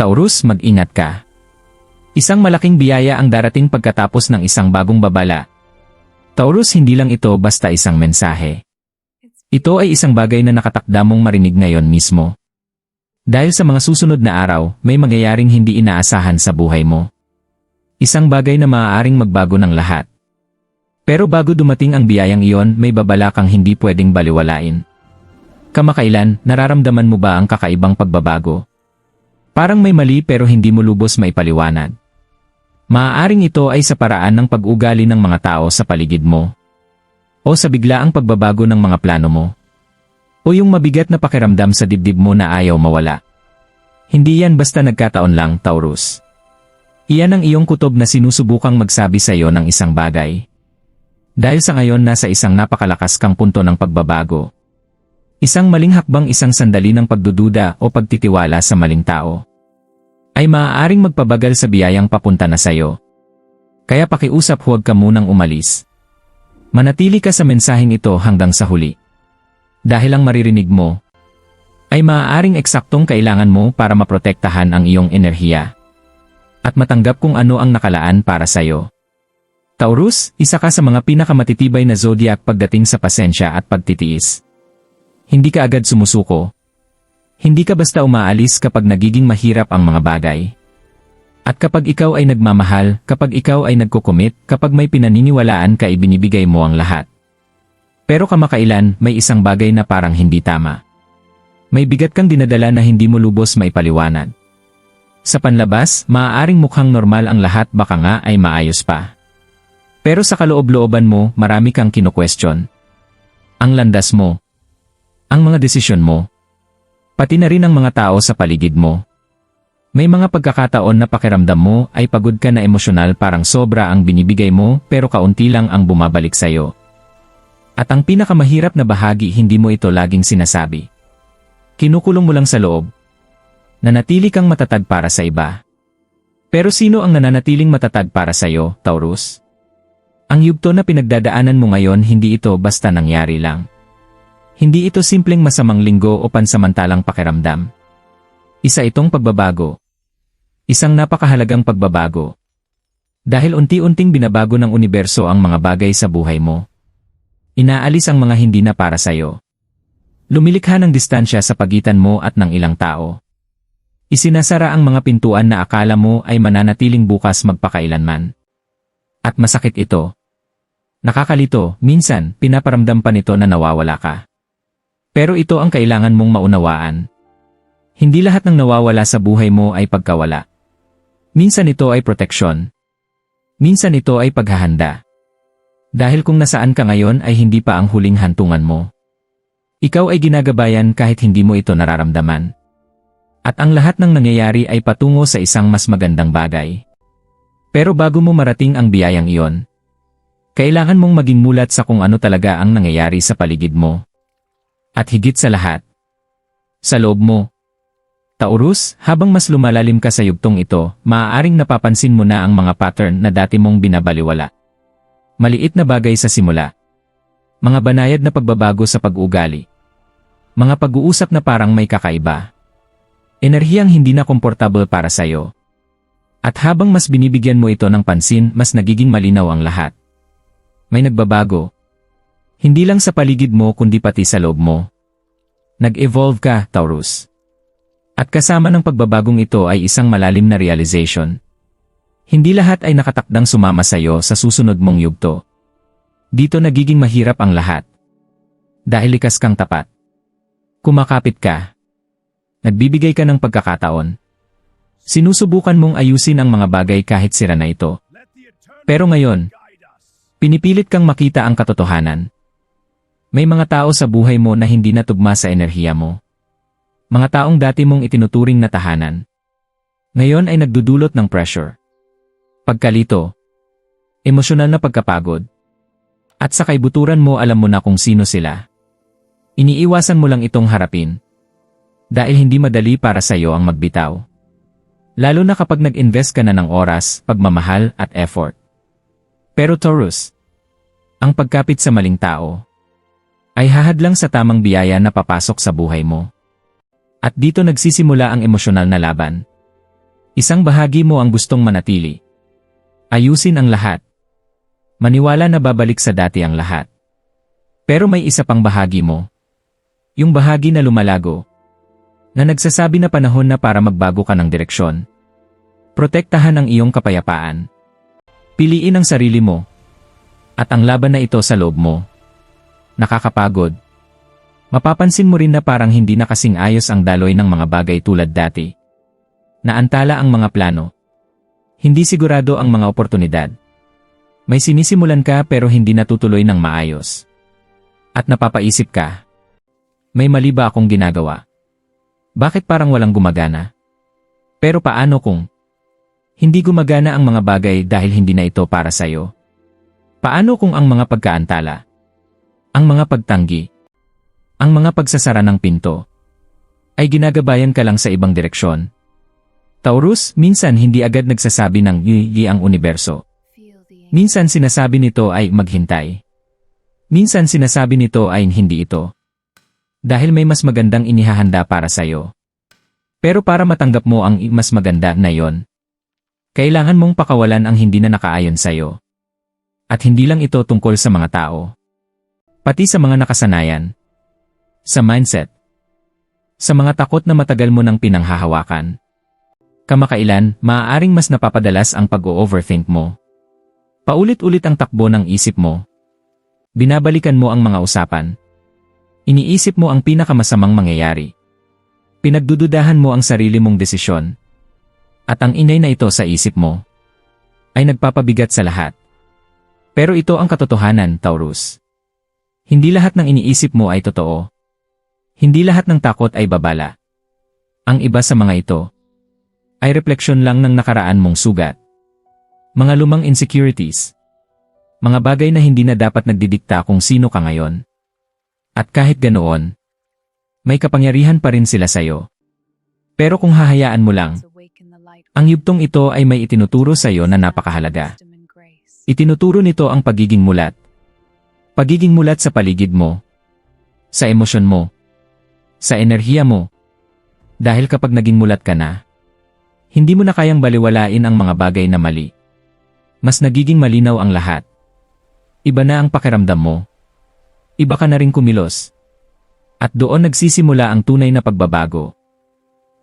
Taurus, mag-ingat ka. Isang malaking biyaya ang darating pagkatapos ng isang bagong babala. Taurus, hindi lang ito basta isang mensahe. Ito ay isang bagay na nakatakda mong marinig ngayon mismo. Dahil sa mga susunod na araw, may mangyayaring hindi inaasahan sa buhay mo. Isang bagay na maaaring magbago ng lahat. Pero bago dumating ang biyayang iyon, may babala kang hindi pwedeng baliwalain. Kamakailan, nararamdaman mo ba ang kakaibang pagbabago? Parang may mali pero hindi mo lubos maipaliwanag. Maaaring ito ay sa paraan ng pag-ugali ng mga tao sa paligid mo. O sa biglaang pagbabago ng mga plano mo. O yung mabigat na pakiramdam sa dibdib mo na ayaw mawala. Hindi yan basta nagkataon lang, Taurus. Iyan ang iyong kutob na sinusubukang magsabi sa iyo ng isang bagay. Dahil sa ngayon nasa isang napakalakas kang punto ng pagbabago. Isang maling hakbang, isang sandali ng pagdududa o pagtitiwala sa maling tao ay maaaring magpabagal sa biyayang papunta na sa iyo. Kaya pakiusap, huwag ka munang umalis. Manatili ka sa mensaheng ito hanggang sa huli. Dahil ang maririnig mo ay maaaring eksaktong kailangan mo para maprotektahan ang iyong enerhiya at matanggap kung ano ang nakalaan para sa iyo. Taurus, isa ka sa mga pinakamatitibay na zodiac pagdating sa pasensya at pagtitiis. Hindi ka agad sumusuko. Hindi ka basta umaalis kapag nagiging mahirap ang mga bagay. At kapag ikaw ay nagmamahal, kapag ikaw ay nagkukumit, kapag may pinaniniwalaan ka, ibinibigay mo ang lahat. Pero kamakailan, may isang bagay na parang hindi tama. May bigat kang dinadala na hindi mo lubos maipaliwanag. Sa panlabas, maaaring mukhang normal ang lahat, baka nga ay maayos pa. Pero sa kaloob-looban mo, marami kang kino-question. Ang landas mo. Ang mga desisyon mo. Pati na rin ang mga tao sa paligid mo. May mga pagkakataon na pakiramdam mo ay pagod ka na emosyonal, parang sobra ang binibigay mo pero kaunti lang ang bumabalik sa'yo. At ang pinakamahirap na bahagi, hindi mo ito laging sinasabi. Kinukulong mo lang sa loob. Nanatili kang matatag para sa iba. Pero sino ang nananatiling matatag para sa iyo, Taurus? Ang yugto na pinagdadaanan mo ngayon, hindi ito basta nangyari lang. Hindi ito simpleng masamang linggo o pansamantalang pakiramdam. Isa itong pagbabago. Isang napakahalagang pagbabago. Dahil unti-unting binabago ng universo ang mga bagay sa buhay mo. Inaalis ang mga hindi na para sa iyo. Lumilikha ng distansya sa pagitan mo at ng ilang tao. Isinasara ang mga pintuan na akala mo ay mananatiling bukas magpakailanman. At masakit ito. Nakakalito, minsan, pinaparamdam pa nito na nawawala ka. Pero ito ang kailangan mong maunawaan. Hindi lahat ng nawawala sa buhay mo ay pagkawala. Minsan ito ay proteksyon. Minsan ito ay paghahanda. Dahil kung nasaan ka ngayon ay hindi pa ang huling hantungan mo. Ikaw ay ginagabayan kahit hindi mo ito nararamdaman. At ang lahat ng nangyayari ay patungo sa isang mas magandang bagay. Pero bago mo marating ang biyayang iyon, kailangan mong maging mulat sa kung ano talaga ang nangyayari sa paligid mo. At higit sa lahat, sa loob mo. Taurus, habang mas lumalalim ka sa yugtong ito, maaaring napapansin mo na ang mga pattern na dati mong binabaliwala. Maliit na bagay sa simula. Mga banayad na pagbabago sa pag-ugali. Mga pag-uusap na parang may kakaiba. Enerhiyang hindi na komportable para sa'yo. At habang mas binibigyan mo ito ng pansin, mas nagiging malinaw ang lahat. May nagbabago. Hindi lang sa paligid mo kundi pati sa loob mo. Nag-evolve ka, Taurus. At kasama ng pagbabagong ito ay isang malalim na realization. Hindi lahat ay nakatakdang sumama sa iyo sa susunod mong yugto. Dito nagiging mahirap ang lahat. Dahil likas kang tapat. Kumakapit ka. Nagbibigay ka ng pagkakataon. Sinusubukan mong ayusin ang mga bagay kahit sira na ito. Pero ngayon, pinipilit kang makita ang katotohanan. May mga tao sa buhay mo na hindi natugma sa enerhiya mo. Mga taong dati mong itinuturing na tahanan. Ngayon ay nagdudulot ng pressure. Pagkalito. Emosyonal na pagkapagod. At sa kaibuturan mo, alam mo na kung sino sila. Iniiwasan mo lang itong harapin. Dahil hindi madali para sa iyo ang magbitaw. Lalo na kapag nag-invest ka na ng oras, pagmamahal at effort. Pero Taurus, ang pagkapit sa maling tao ay hahadlang sa tamang biyaya na papasok sa buhay mo. At dito nagsisimula ang emosyonal na laban. Isang bahagi mo ang gustong manatili. Ayusin ang lahat. Maniwala na babalik sa dati ang lahat. Pero may isa pang bahagi mo. Yung bahagi na lumalago. Na nagsasabi na panahon na para magbago ka ng direksyon. Protektahan ang iyong kapayapaan. Piliin ang sarili mo. At ang laban na ito sa loob mo. Nakakapagod. Mapapansin mo rin na parang hindi na kasing ayos ang daloy ng mga bagay tulad dati. Naantala ang mga plano. Hindi sigurado ang mga oportunidad. May sinisimulan ka pero hindi natutuloy ng maayos. At napapaisip ka, may mali ba akong ginagawa? Bakit parang walang gumagana? Pero paano kung hindi gumagana ang mga bagay dahil hindi na ito para sa'yo? Paano kung ang mga pagkaantala, ang mga pagtanggi, ang mga pagsasara ng pinto, ay ginagabayan ka lang sa ibang direksyon? Taurus, minsan hindi agad nagsasabi ng "yi" ang universo. Minsan sinasabi nito ay maghintay. Minsan sinasabi nito ay hindi ito. Dahil may mas magandang inihahanda para sa'yo. Pero para matanggap mo ang mas maganda na yon, kailangan mong pakawalan ang hindi na nakaayon sa'yo. At hindi lang ito tungkol sa mga tao. Pati sa mga nakasanayan. Sa mindset. Sa mga takot na matagal mo nang pinanghahawakan. Kamakailan, maaaring mas napapadalas ang pag-o-overthink mo. Paulit-ulit ang takbo ng isip mo. Binabalikan mo ang mga usapan. Iniisip mo ang pinakamasamang mangyayari. Pinagdududahan mo ang sarili mong desisyon. At ang inay na ito sa isip mo ay nagpapabigat sa lahat. Pero ito ang katotohanan, Taurus. Hindi lahat ng iniisip mo ay totoo. Hindi lahat ng takot ay babala. Ang iba sa mga ito ay refleksyon lang ng nakaraan mong sugat. Mga lumang insecurities. Mga bagay na hindi na dapat nagdidikta kung sino ka ngayon. At kahit ganoon, may kapangyarihan pa rin sila sa'yo. Pero kung hahayaan mo lang, ang yugtong ito ay may itinuturo sa'yo na napakahalaga. Itinuturo nito ang pagiging mulat. Pagiging mulat sa paligid mo. Sa emosyon mo. Sa enerhiya mo. Dahil kapag naging mulat ka na, hindi mo na kayang baliwalain ang mga bagay na mali. Mas nagiging malinaw ang lahat. Iba na ang pakiramdam mo. Iba ka na rin kumilos. At doon nagsisimula ang tunay na pagbabago.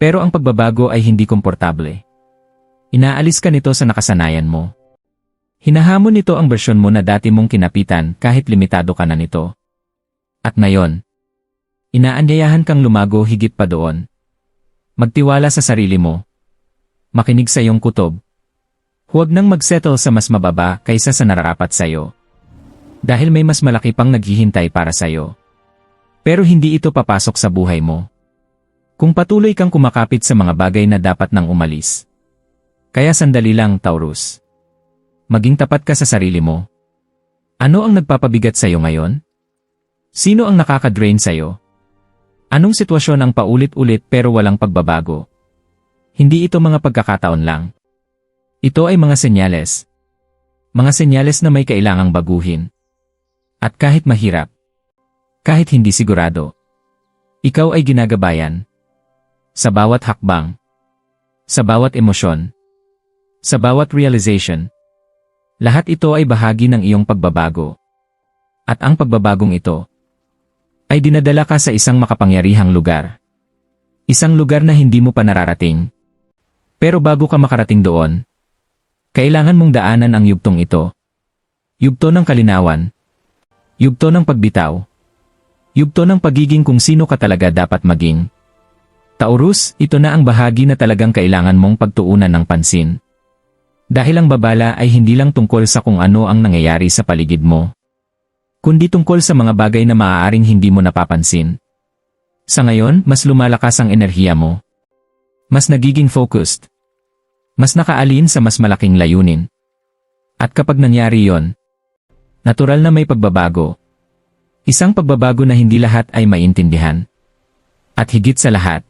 Pero ang pagbabago ay hindi komportable. Inaalis ka nito sa nakasanayan mo. Hinahamon nito ang bersyon mo na dati mong kinapitan kahit limitado ka na nito. At ngayon, inaanyayahan kang lumago higit pa doon. Magtiwala sa sarili mo. Makinig sa iyong kutob. Huwag nang magsettle sa mas mababa kaysa sa nararapat sa'yo. Dahil may mas malaki pang naghihintay para sa'yo. Pero hindi ito papasok sa buhay mo. Kung patuloy kang kumakapit sa mga bagay na dapat nang umalis. Kaya sandali lang, Taurus. Maging tapat ka sa sarili mo. Ano ang nagpapabigat sa'yo ngayon? Sino ang nakaka-drain sa'yo? Anong sitwasyon ang paulit-ulit pero walang pagbabago? Hindi ito mga pagkakataon lang. Ito ay mga senyales. Mga senyales na may kailangang baguhin. At kahit mahirap, kahit hindi sigurado, ikaw ay ginagabayan. Sa bawat hakbang, sa bawat emosyon, sa bawat realization, lahat ito ay bahagi ng iyong pagbabago. At ang pagbabagong ito ay dinadala ka sa isang makapangyarihang lugar. Isang lugar na hindi mo pa nararating. Pero bago ka makarating doon, kailangan mong daanan ang yugtong ito. Yugto ng kalinawan. Yugto ng pagbitaw. Yugto ng pagiging kung sino ka talaga dapat maging. Taurus, ito na ang bahagi na talagang kailangan mong pagtuunan ng pansin. Dahil ang babala ay hindi lang tungkol sa kung ano ang nangyayari sa paligid mo, kundi tungkol sa mga bagay na maaaring hindi mo napapansin. Sa ngayon, mas lumalakas ang enerhiya mo. Mas nagiging focused. Mas nakaalin sa mas malaking layunin. At kapag nangyari yon, natural na may pagbabago. Isang pagbabago na hindi lahat ay maintindihan. At higit sa lahat,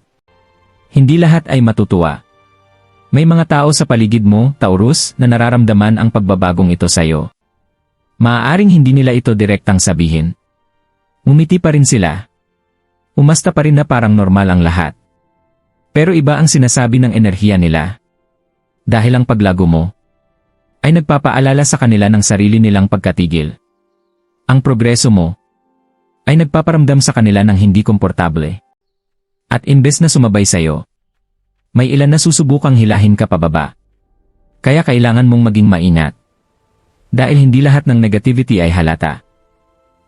hindi lahat ay matutuwa. May mga tao sa paligid mo, Taurus, na nararamdaman ang pagbabagong ito sa'yo. Maaaring hindi nila ito direktang sabihin. Umiti pa rin sila. Umasta pa rin na parang normal ang lahat. Pero iba ang sinasabi ng enerhiya nila. Dahil ang paglago mo ay nagpapaalala sa kanila ng sarili nilang pagkatigil. Ang progreso mo ay nagpaparamdam sa kanila ng hindi komportable. At imbes na sumabay sa'yo, may ilan na susubukang hilahin ka pababa. Kaya kailangan mong maging maingat. Dahil hindi lahat ng negativity ay halata.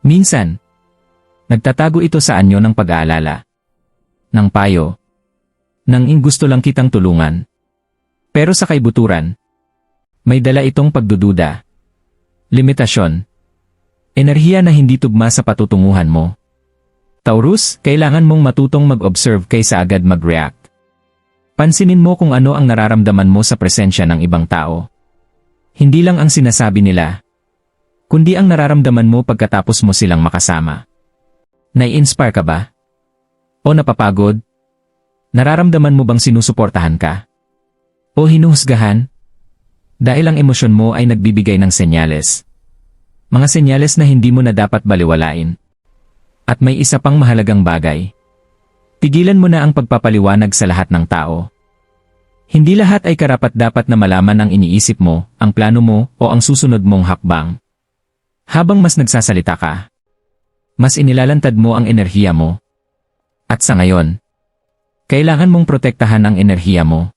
Minsan, nagtatago ito sa anyo ng pag-aalala, ng payo, ng gusto lang kitang tulungan. Pero sa kaibuturan, may dala itong pagdududa, limitasyon, enerhiya na hindi tugma sa patutunguhan mo. Taurus, kailangan mong matutong mag-observe kaysa agad mag-react. Pansinin mo kung ano ang nararamdaman mo sa presensya ng ibang tao. Hindi lang ang sinasabi nila, kundi ang nararamdaman mo pagkatapos mo silang makasama. Nai-inspire ka ba? O napapagod? Nararamdaman mo bang sinusuportahan ka? O hinuhusgahan? Dahil ang emosyon mo ay nagbibigay ng senyales. Mga senyales na hindi mo na dapat baliwalain. At may isa pang mahalagang bagay. Pigilan mo na ang pagpapaliwanag sa lahat ng tao. Hindi lahat ay karapat-dapat na malaman ang iniisip mo, ang plano mo, o ang susunod mong hakbang. Habang mas nagsasalita ka, mas inilalantad mo ang enerhiya mo. At sa ngayon, kailangan mong protektahan ang enerhiya mo.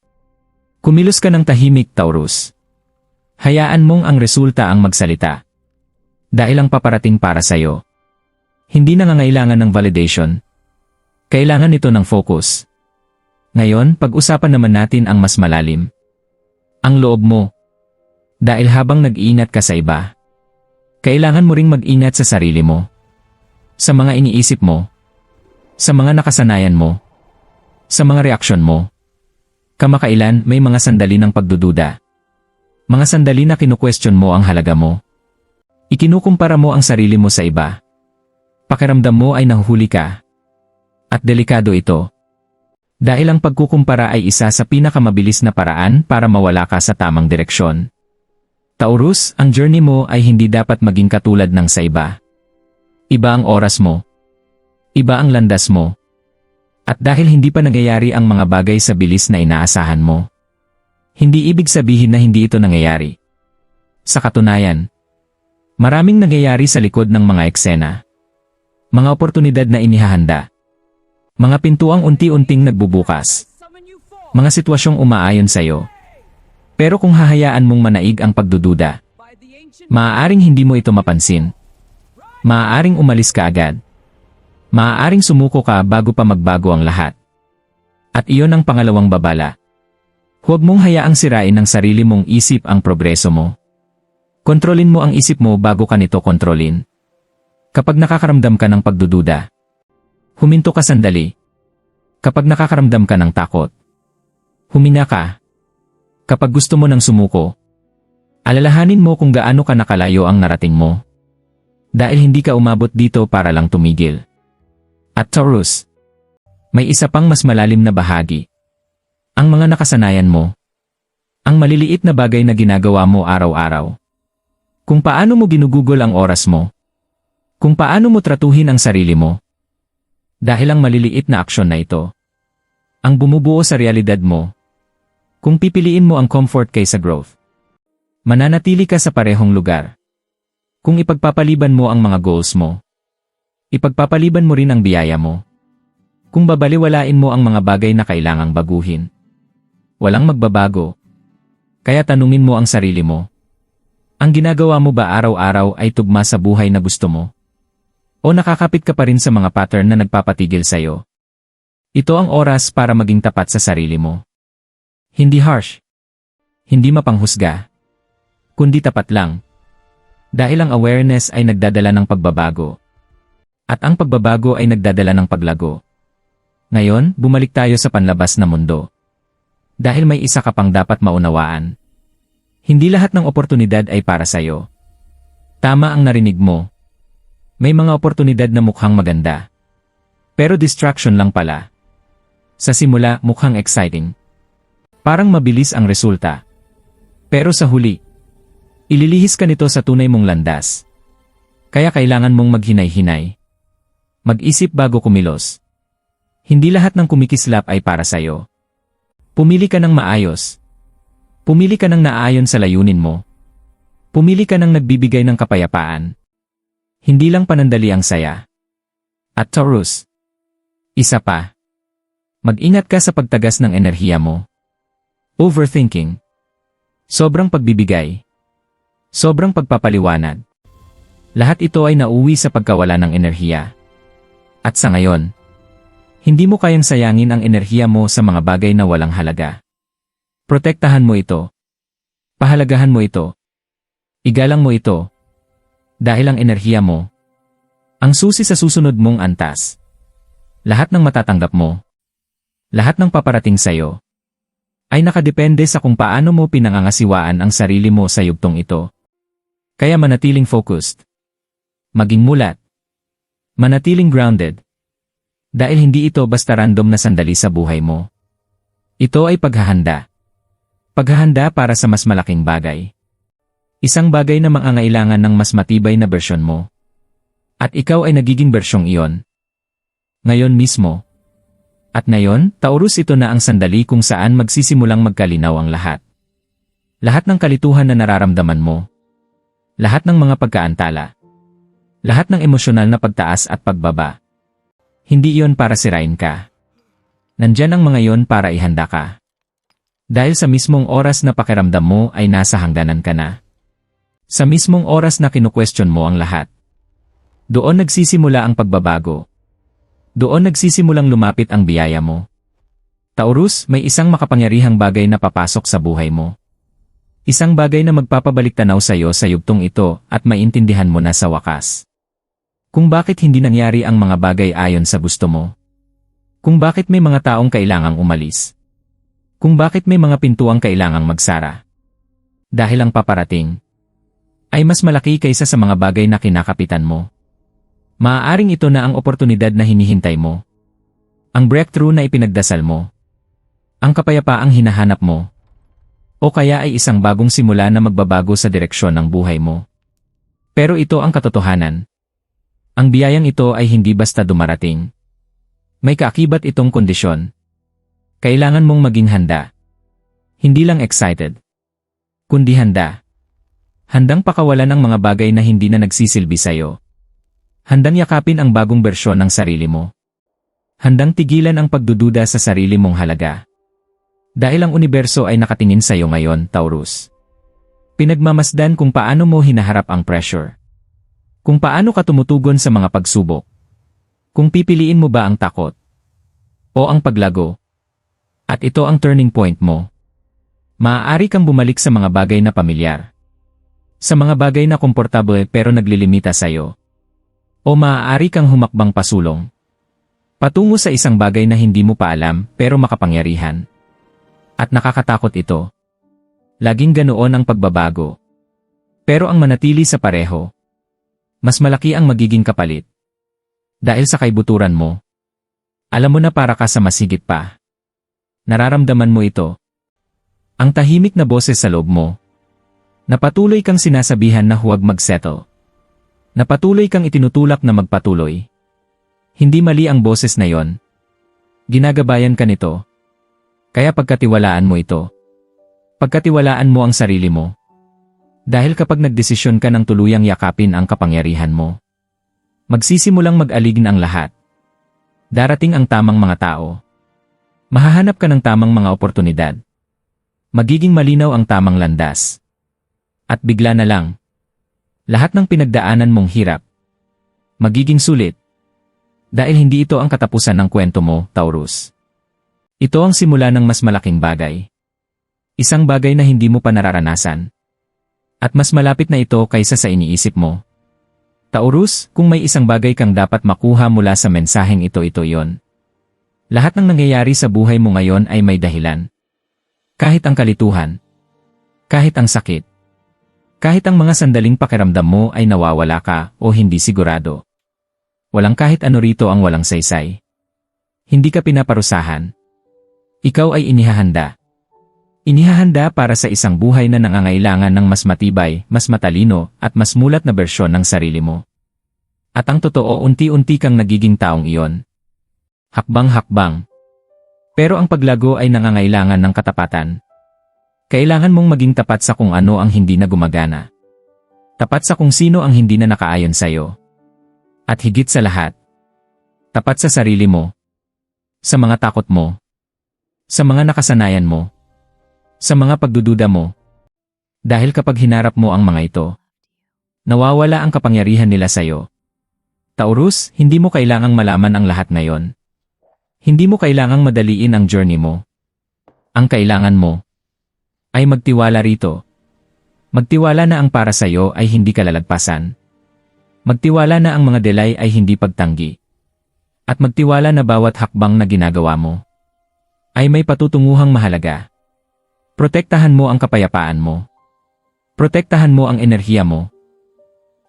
Kumilos ka ng tahimik, Taurus. Hayaan mong ang resulta ang magsalita. Dahil ang paparating para sa'yo, hindi nangangailangan ng validation. Kailangan ito ng focus. Ngayon, pag-usapan naman natin ang mas malalim. Ang loob mo. Dahil habang nag-iingat ka sa iba, kailangan mo ring mag-ingat sa sarili mo. Sa mga iniisip mo. Sa mga nakasanayan mo. Sa mga reaksyon mo. Kamakailan may mga sandali ng pagdududa. Mga sandali na kinu-question mo ang halaga mo. Ikinukumpara mo ang sarili mo sa iba. Pakiramdam mo ay nahuhuli ka. At delikado ito. Dahil ang pagkukumpara ay isa sa pinakamabilis na paraan para mawala ka sa tamang direksyon. Taurus, ang journey mo ay hindi dapat maging katulad ng sa iba. Iba ang oras mo. Iba ang landas mo. At dahil hindi pa nangyayari ang mga bagay sa bilis na inaasahan mo, hindi ibig sabihin na hindi ito nangyayari. Sa katunayan, maraming nangyayari sa likod ng mga eksena. Mga oportunidad na inihahanda. Mga pintuang unti-unting nagbubukas. Mga sitwasyong umaayon sa'yo. Pero kung hahayaan mong manaig ang pagdududa, maaaring hindi mo ito mapansin. Maaaring umalis ka agad. Maaaring sumuko ka bago pa magbago ang lahat. At iyon ang pangalawang babala. Huwag mong hayaang sirain ng sarili mong isip ang progreso mo. Kontrolin mo ang isip mo bago ka nito kontrolin. Kapag nakakaramdam ka ng pagdududa, huminto ka sandali. Kapag nakakaramdam ka ng takot, humina ka. Kapag gusto mo ng sumuko, alalahanin mo kung gaano ka nakalayo ang narating mo. Dahil hindi ka umabot dito para lang tumigil. At Taurus, may isa pang mas malalim na bahagi. Ang mga nakasanayan mo. Ang maliliit na bagay na ginagawa mo araw-araw. Kung paano mo ginugugol ang oras mo. Kung paano mo tratuhin ang sarili mo. Dahil ang maliliit na aksyon na ito, ang bumubuo sa realidad mo. Kung pipiliin mo ang comfort kaysa growth, mananatili ka sa parehong lugar. Kung ipagpapaliban mo ang mga goals mo, ipagpapaliban mo rin ang biyaya mo. Kung babaliwalain mo ang mga bagay na kailangang baguhin, walang magbabago. Kaya tanungin mo ang sarili mo. Ang ginagawa mo ba araw-araw ay tugma sa buhay na gusto mo? O nakakapit ka pa rin sa mga pattern na nagpapatigil sa'yo? Ito ang oras para maging tapat sa sarili mo. Hindi harsh. Hindi mapanghusga. Kundi tapat lang. Dahil ang awareness ay nagdadala ng pagbabago. At ang pagbabago ay nagdadala ng paglago. Ngayon, bumalik tayo sa panlabas na mundo. Dahil may isa ka pang dapat maunawaan. Hindi lahat ng oportunidad ay para sa'yo. Tama ang narinig mo. May mga oportunidad na mukhang maganda. Pero distraction lang pala. Sa simula, mukhang exciting. Parang mabilis ang resulta. Pero sa huli, ililihis ka nito sa tunay mong landas. Kaya kailangan mong maghinay-hinay. Mag-isip bago kumilos. Hindi lahat ng kumikislap ay para sa'yo. Pumili ka ng maayos. Pumili ka ng naayon sa layunin mo. Pumili ka ng nagbibigay ng kapayapaan. Hindi lang panandali ang saya. At Taurus, isa pa. Mag-ingat ka sa pagtagas ng enerhiya mo. Overthinking. Sobrang pagbibigay. Sobrang pagpapaliwanag. Lahat ito ay nauwi sa pagkawala ng enerhiya. At sa ngayon, hindi mo kayang sayangin ang enerhiya mo sa mga bagay na walang halaga. Protektahan mo ito. Pahalagahan mo ito. Igalang mo ito. Dahil ang enerhiya mo, ang susi sa susunod mong antas. Lahat ng matatanggap mo, lahat ng paparating sa'yo, ay nakadepende sa kung paano mo pinangangasiwaan ang sarili mo sa yugtong ito. Kaya manatiling focused. Maging mulat. Manatiling grounded. Dahil hindi ito basta random na sandali sa buhay mo. Ito ay paghahanda. Paghahanda para sa mas malaking bagay. Isang bagay na mangangailangan ng mas matibay na bersyon mo. At ikaw ay nagiging bersyong iyon. Ngayon mismo. At ngayon, Taurus, ito na ang sandali kung saan magsisimulang magkalinaw ang lahat. Lahat ng kalituhan na nararamdaman mo. Lahat ng mga pagkaantala. Lahat ng emosyonal na pagtaas at pagbaba. Hindi iyon para sirain ka. Nandyan ang mga iyon para ihanda ka. Dahil sa mismong oras na pakiramdam mo ay nasa hangganan ka na. Sa mismong oras na kinu-question mo ang lahat. Doon nagsisimula ang pagbabago. Doon nagsisimulang lumapit ang biyaya mo. Taurus, may isang makapangyarihang bagay na papasok sa buhay mo. Isang bagay na magpapabalik tanaw sa iyo sa yugtong ito at maintindihan mo na sa wakas. Kung bakit hindi nangyari ang mga bagay ayon sa gusto mo. Kung bakit may mga taong kailangang umalis. Kung bakit may mga pintuang kailangang magsara. Dahil ang paparating ay mas malaki kaysa sa mga bagay na kinakapitan mo. Maaaring ito na ang oportunidad na hinihintay mo. Ang breakthrough na ipinagdasal mo. Ang kapayapaang hinahanap mo. O kaya ay isang bagong simula na magbabago sa direksyon ng buhay mo. Pero ito ang katotohanan. Ang biyayang ito ay hindi basta dumarating. May kaakibat itong kondisyon. Kailangan mong maging handa. Hindi lang excited. Kundi handa. Handang pakawalan ang mga bagay na hindi na nagsisilbi sa'yo. Handang yakapin ang bagong bersyon ng sarili mo. Handang tigilan ang pagdududa sa sarili mong halaga. Dahil ang universo ay nakatingin sa iyo ngayon, Taurus. Pinagmamasdan kung paano mo hinaharap ang pressure. Kung paano ka tumutugon sa mga pagsubok. Kung pipiliin mo ba ang takot o ang paglago. At ito ang turning point mo. Maaari kang bumalik sa mga bagay na pamilyar. Sa mga bagay na komportable pero naglilimita sa iyo. O maaari kang humakbang pasulong. Patungo sa isang bagay na hindi mo pa alam pero makapangyarihan. At nakakatakot ito. Laging ganoon ang pagbabago. Pero ang manatili sa pareho, mas malaki ang magiging kapalit. Dahil sa kaibuturan mo, alam mo na para ka sa masigit pa. Nararamdaman mo ito. Ang tahimik na boses sa loob mo. Na patuloy kang sinasabihan na huwag magsettle. Na patuloy kang itinutulak na magpatuloy. Hindi mali ang boses na yon. Ginagabayan ka nito. Kaya pagkatiwalaan mo ito. Pagkatiwalaan mo ang sarili mo. Dahil kapag nagdesisyon ka ng tuluyang yakapin ang kapangyarihan mo, magsisimulang mag-align ang lahat. Darating ang tamang mga tao. Mahahanap ka ng tamang mga oportunidad. Magiging malinaw ang tamang landas. At bigla na lang, lahat ng pinagdaanan mong hirap, magiging sulit. Dahil hindi ito ang katapusan ng kwento mo, Taurus. Ito ang simula ng mas malaking bagay. Isang bagay na hindi mo pa nararanasan. At mas malapit na ito kaysa sa iniisip mo. Taurus, kung may isang bagay kang dapat makuha mula sa mensaheng ito yon. Lahat ng nangyayari sa buhay mo ngayon ay may dahilan. Kahit ang kalituhan. Kahit ang sakit. Kahit ang mga sandaling pakiramdam mo ay nawawala ka o hindi sigurado. Walang kahit ano rito ang walang saysay. Hindi ka pinaparusahan. Ikaw ay inihahanda. Inihahanda para sa isang buhay na nangangailangan ng mas matibay, mas matalino, at mas mulat na bersyon ng sarili mo. At ang totoo, unti-unti kang nagiging taong iyon. Hakbang-hakbang. Pero ang paglago ay nangangailangan ng katapatan. Kailangan mong maging tapat sa kung ano ang hindi na gumagana. Tapat sa kung sino ang hindi na nakaayon sa'yo. At higit sa lahat, tapat sa sarili mo, sa mga takot mo, sa mga nakasanayan mo, sa mga pagdududa mo. Dahil kapag hinarap mo ang mga ito, nawawala ang kapangyarihan nila sa'yo. Taurus, hindi mo kailangang malaman ang lahat ngayon. Hindi mo kailangang madaliin ang journey mo. Ang kailangan mo ay magtiwala rito. Magtiwala na ang para sa'yo ay hindi kalalagpasan. Magtiwala na ang mga delay ay hindi pagtanggi. At magtiwala na bawat hakbang na ginagawa mo ay may patutunguhang mahalaga. Protektahan mo ang kapayapaan mo. Protektahan mo ang enerhiya mo.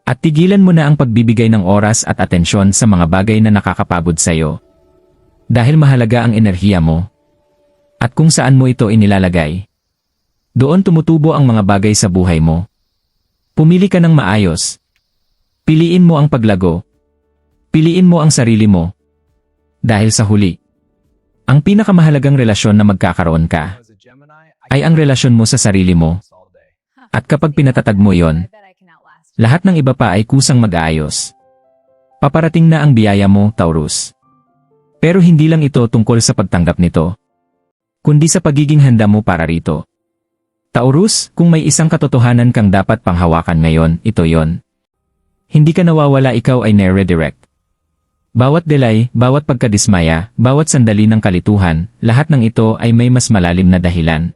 At tigilan mo na ang pagbibigay ng oras at atensyon sa mga bagay na nakakapagod sa'yo. Dahil mahalaga ang enerhiya mo. At kung saan mo ito inilalagay, doon tumutubo ang mga bagay sa buhay mo. Pumili ka ng maayos. Piliin mo ang paglago. Piliin mo ang sarili mo. Dahil sa huli, ang pinakamahalagang relasyon na magkakaroon ka ay ang relasyon mo sa sarili mo. At kapag pinatatag mo yon, lahat ng iba pa ay kusang mag-aayos. Paparating na ang biyaya mo, Taurus. Pero hindi lang ito tungkol sa pagtanggap nito, kundi sa pagiging handa mo para rito. Taurus, kung may isang katotohanan kang dapat panghawakan ngayon, ito yon. Hindi ka nawawala, ikaw ay nare-redirect. Bawat delay, bawat pagkadismaya, bawat sandali ng kalituhan, lahat ng ito ay may mas malalim na dahilan.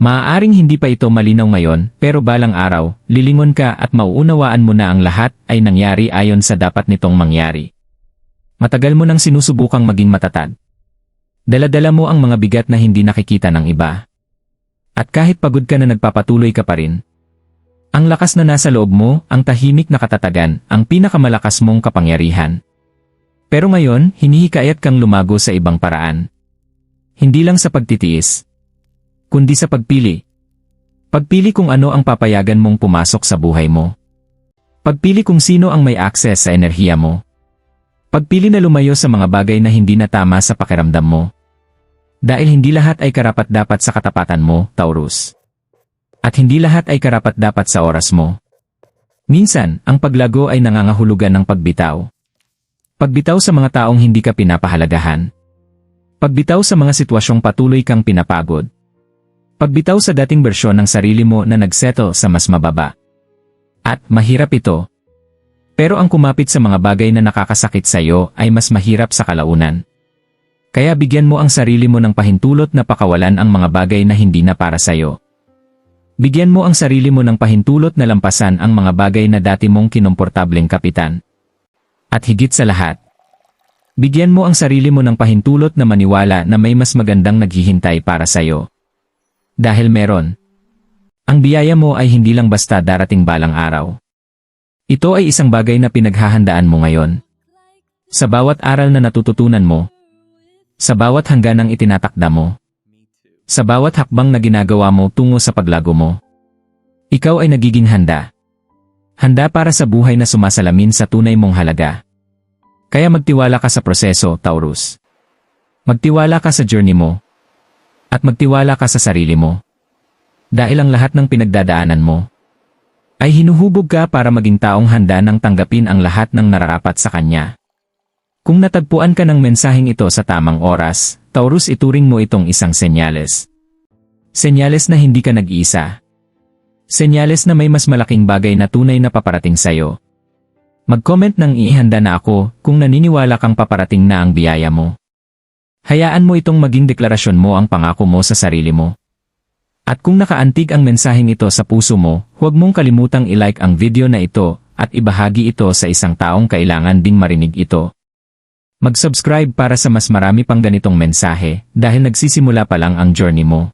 Maaaring hindi pa ito malinaw ngayon, pero balang araw, lilingon ka at mauunawaan mo na ang lahat ay nangyari ayon sa dapat nitong mangyari. Matagal mo nang sinusubukang maging matatag. Dala-dala mo ang mga bigat na hindi nakikita ng iba. At kahit pagod ka na nagpapatuloy ka pa rin. Ang lakas na nasa loob mo, ang tahimik na katatagan, ang pinakamalakas mong kapangyarihan. Pero ngayon, hinihikayat kang lumago sa ibang paraan. Hindi lang sa pagtitiis, kundi sa pagpili. Pagpili kung ano ang papayagan mong pumasok sa buhay mo. Pagpili kung sino ang may access sa enerhiya mo. Pagpili na lumayo sa mga bagay na hindi na tama sa pakiramdam mo. Dahil hindi lahat ay karapat-dapat sa katapatan mo, Taurus. At hindi lahat ay karapat-dapat sa oras mo. Minsan, ang paglago ay nangangahulugan ng pagbitaw. Pagbitaw sa mga taong hindi ka pinapahalagahan. Pagbitaw sa mga sitwasyong patuloy kang pinapagod. Pagbitaw sa dating bersyon ng sarili mo na nagsettle sa mas mababa. At mahirap ito. Pero ang kumapit sa mga bagay na nakakasakit sa iyo ay mas mahirap sa kalaunan. Kaya bigyan mo ang sarili mo ng pahintulot na pakawalan ang mga bagay na hindi na para sa'yo. Bigyan mo ang sarili mo ng pahintulot na lampasan ang mga bagay na dati mong kinomportableng kapitan. At higit sa lahat, bigyan mo ang sarili mo ng pahintulot na maniwala na may mas magandang naghihintay para sa'yo. Dahil meron. Ang biyaya mo ay hindi lang basta darating balang araw. Ito ay isang bagay na pinaghahandaan mo ngayon. Sa bawat aral na natututunan mo, sa bawat hangganang itinatakda mo, sa bawat hakbang na ginagawa mo tungo sa paglago mo, ikaw ay nagiging handa. Handa para sa buhay na sumasalamin sa tunay mong halaga. Kaya magtiwala ka sa proseso, Taurus. Magtiwala ka sa journey mo. At magtiwala ka sa sarili mo. Dahil ang lahat ng pinagdadaanan mo ay hinuhubog ka para maging taong handa nang tanggapin ang lahat ng nararapat sa kanya. Kung natagpuan ka ng mensaheng ito sa tamang oras, Taurus, ituring mo itong isang senyales. Senyales na hindi ka nag-iisa. Senyales na may mas malaking bagay na tunay na paparating sa'yo. Mag-comment ng ihanda na ako kung naniniwala kang paparating na ang biyaya mo. Hayaan mo itong maging deklarasyon mo, ang pangako mo sa sarili mo. At kung nakaantig ang mensaheng ito sa puso mo, huwag mong kalimutang i-like ang video na ito at ibahagi ito sa isang taong kailangan ding marinig ito. Mag-subscribe para sa mas marami pang ganitong mensahe dahil nagsisimula pa lang ang journey mo.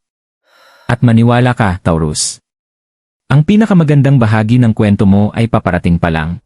At maniwala ka, Taurus. Ang pinakamagandang bahagi ng kwento mo ay paparating pa lang.